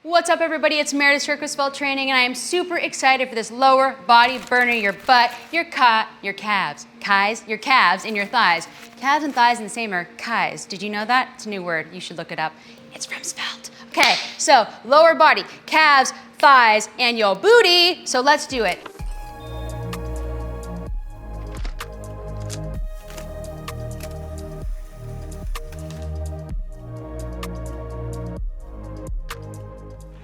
What's up, everybody? It's Meredith, Shirk with Spell Training, and I am super excited for this lower body burner, your butt, your calves, your calves, and your thighs. Calves and thighs in the same are kais. Did you know that? It's a new word. You should look it up. It's from Svelte. Okay, so lower body, calves, thighs, and your booty. So let's do it.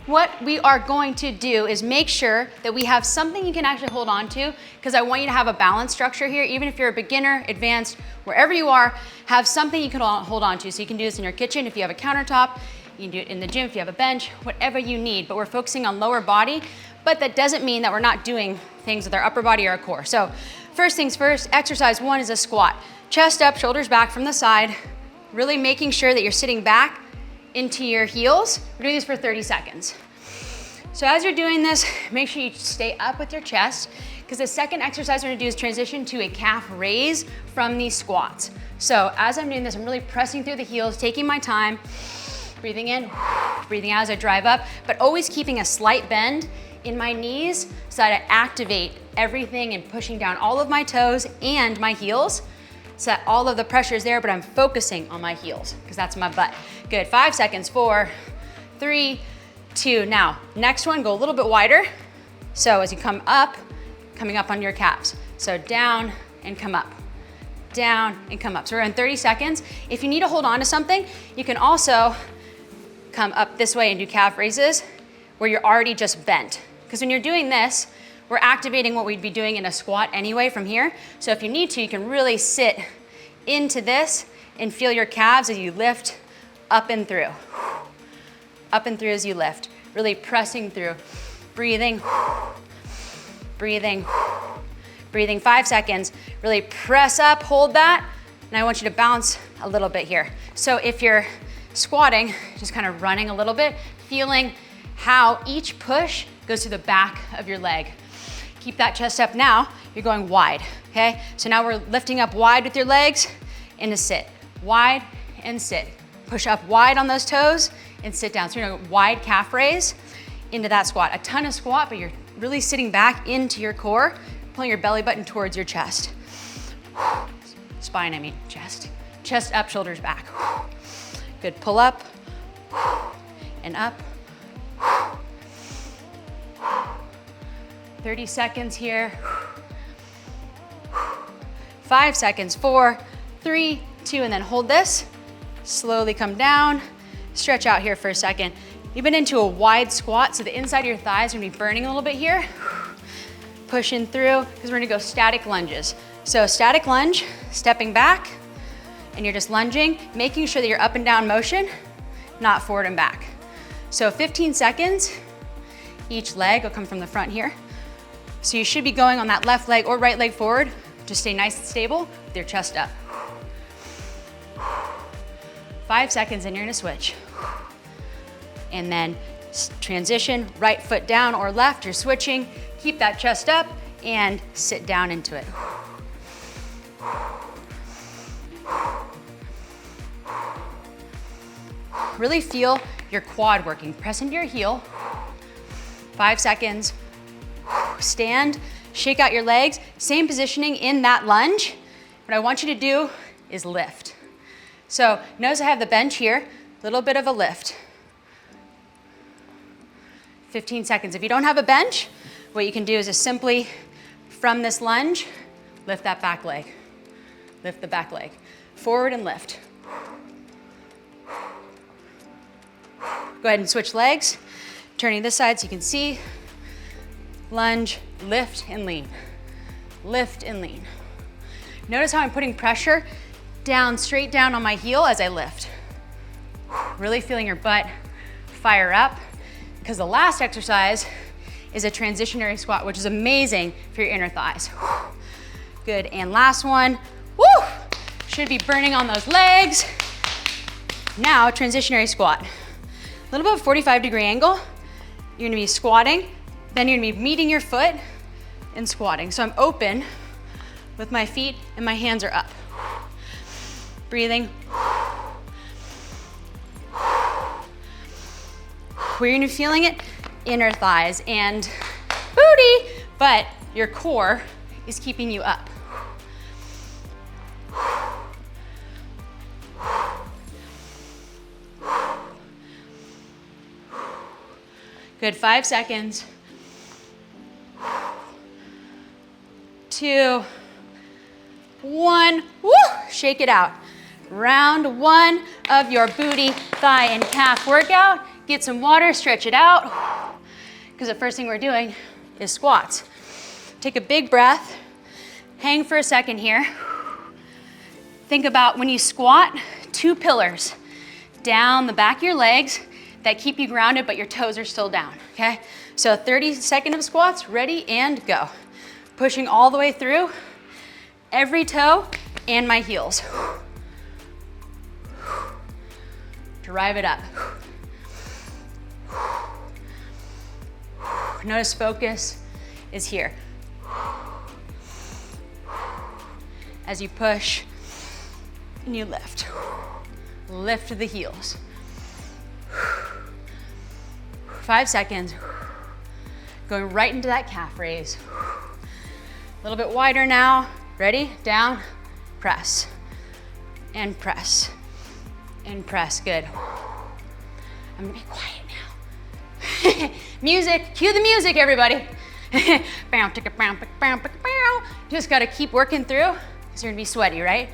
What we are going to do is make sure that we have something you can actually hold on to, because I want you to have a balance structure here. Even if you're a beginner, advanced, wherever you are, have something you can hold on to. So you can do this in your kitchen if you have a countertop, you can do it in the gym if you have a bench, whatever you need. But we're focusing on lower body, but that doesn't mean that we're not doing things with our upper body or our core. So first things first, exercise one is a squat. Chest up, shoulders back from the side, really making sure that you're sitting back into your heels. We're doing this for 30 seconds. So as you're doing this, make sure you stay up with your chest, because the second exercise we're gonna do is transition to a calf raise from these squats. So as I'm doing this, I'm really pressing through the heels, taking my time, breathing in, breathing out as I drive up, but always keeping a slight bend in my knees so that I activate everything and pushing down all of my toes and my heels, so that all of the pressure is there, but I'm focusing on my heels, because that's my butt. Good, 5 seconds, 4, 3, 2. Now, next one, go a little bit wider. So as you come up, coming up on your calves. So down and come up, down and come up. So we're in 30 seconds. If you need to hold on to something, you can also come up this way and do calf raises where you're already just bent. Because when you're doing this, we're activating what we'd be doing in a squat anyway from here. So if you need to, you can really sit into this and feel your calves as you lift up and through. Up and through as you lift, really pressing through, breathing, breathing, breathing. 5 seconds, really press up, hold that, and I want you to bounce a little bit here. So if you're squatting, just kind of running a little bit, feeling how each push goes to the back of your leg. Keep that chest up. Now, you're going wide, okay? So now we're lifting up wide with your legs into sit, wide and sit. Push up wide on those toes and sit down. So you're gonna wide calf raise into that squat. A ton of squat, but you're really sitting back into your core, pulling your belly button towards your chest. Spine, I mean chest. Chest up, shoulders back. Good, pull up and up. 30 seconds here. 5 seconds, 4, 3, 2, and then hold this. Slowly come down, stretch out here for a second. You've been into a wide squat, so the inside of your thighs are gonna be burning a little bit here. Pushing through, because we're gonna go static lunges. So static lunge, stepping back, and you're just lunging, making sure that you're up and down motion, not forward and back. So 15 seconds, each leg will come from the front here. So you should be going on that left leg or right leg forward. Just stay nice and stable with your chest up. 5 seconds and you're gonna switch. And then transition, right foot down or left, you're switching. Keep that chest up and sit down into it. Really feel your quad working. Press into your heel. 5 seconds. Stand, shake out your legs. Same positioning in that lunge. What I want you to do is lift. So notice I have the bench here, a little bit of a lift. 15 seconds. If you don't have a bench, what you can do is just simply, from this lunge, lift that back leg. Lift the back leg. Forward and lift. Go ahead and switch legs. Turning this side so you can see. Lunge, lift and lean. Lift and lean. Notice how I'm putting pressure down, straight down on my heel as I lift. Really feeling your butt fire up, because the last exercise is a transitionary squat, which is amazing for your inner thighs. Good, and last one. Woo! Should be burning on those legs. Now, transitionary squat. A little bit of 45-degree angle. You're gonna be squatting, then you're gonna be meeting your foot and squatting. So I'm open with my feet and my hands are up. Breathing. where you're gonna be feeling it, inner thighs and booty, but your core is keeping you up. Good, 5 seconds. 2, 1, woo, shake it out. Round 1 of your booty, thigh, and calf workout. Get some water, stretch it out, because the first thing we're doing is squats. Take a big breath, hang for a second here. Think about when you squat, 2 pillars down the back of your legs that keep you grounded, but your toes are still down, okay? So 30 seconds of squats, ready and go. Pushing all the way through, every toe and my heels. Drive it up. Notice focus is here. As you push and you lift. Lift the heels. 5 seconds. Going right into that calf raise. A little bit wider now. Ready? Down, press, and press, and press. Good. I'm gonna be quiet now. Music, cue the music, everybody. Just gotta keep working through, because you're gonna be sweaty, right?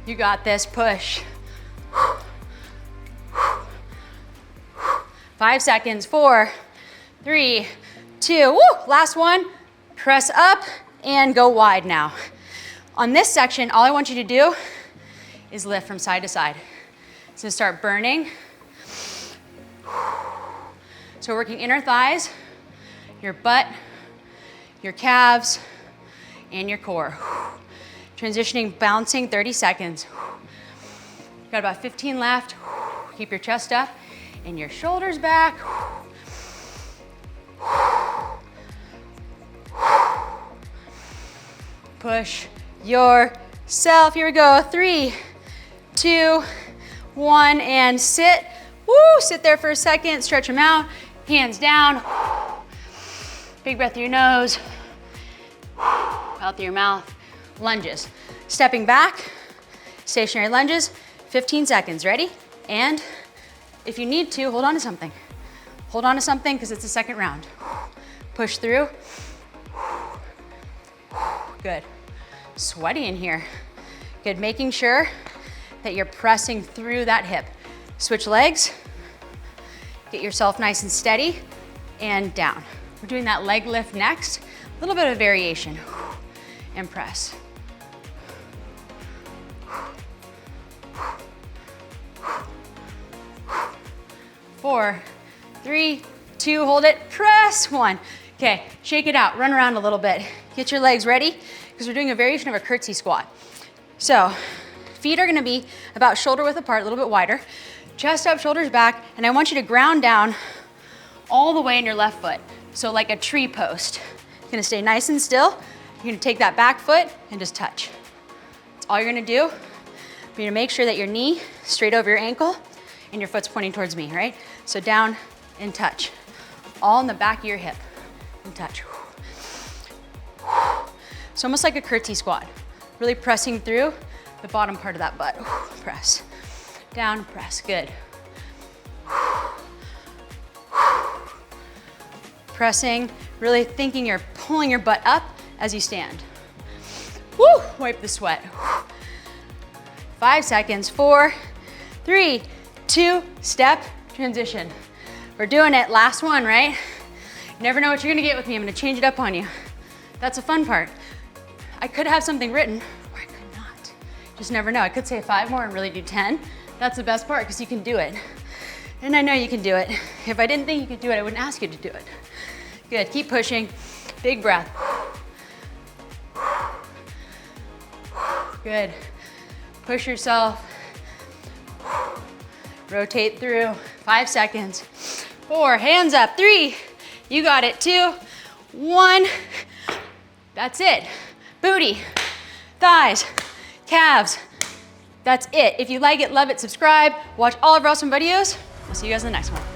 You got this, push. 5 seconds, 4, 3, 2, woo, last one. Press up and go wide now. On this section, all I want you to do is lift from side to side. It's gonna start burning. So we're working inner thighs, your butt, your calves, and your core. Transitioning, bouncing, 30 seconds. Got about 15 left. Keep your chest up and your shoulders back. Push yourself. Here we go. 3, 2, 1, and sit. Woo, sit there for a second. Stretch them out. Hands down. Big breath through your nose. Out through your mouth. Lunges. Stepping back. Stationary lunges. 15 seconds. Ready? And if you need to, hold on to something. Hold on to something because it's the second round. Push through. Good. Sweaty in here. Good, making sure that you're pressing through that hip. Switch legs. Get yourself nice and steady and down. We're doing that leg lift next. A little bit of variation. And press. 4, 3, 2, hold it, press, 1. Okay, shake it out, run around a little bit. Get your legs ready, because we're doing a variation of a curtsy squat. So, feet are gonna be about shoulder width apart, a little bit wider. Chest up, shoulders back, and I want you to ground down all the way in your left foot. So like a tree post. You're gonna stay nice and still. You're gonna take that back foot and just touch. That's all you're gonna do. You're gonna make sure that your knee is straight over your ankle and your foot's pointing towards me, right? So down and touch. All in the back of your hip and touch. It's almost like a curtsy squat. Really pressing through the bottom part of that butt. Press. Down, press, good. Pressing, really thinking you're pulling your butt up as you stand. Woo, wipe the sweat. 5 seconds, 4, 3, 2, step, transition. We're doing it, last one, right? You never know what you're gonna get with me. I'm gonna change it up on you. That's the fun part. I could have something written, or I could not. Just never know. I could say 5 more and really do 10. That's the best part, because you can do it. And I know you can do it. If I didn't think you could do it, I wouldn't ask you to do it. Good, keep pushing. Big breath. Good. Push yourself. Rotate through. 5 seconds. 4, hands up. 3, you got it. 2, 1. That's it. Booty, thighs, calves, that's it. If you like it, love it, subscribe, watch all of our awesome videos. I'll see you guys in the next one.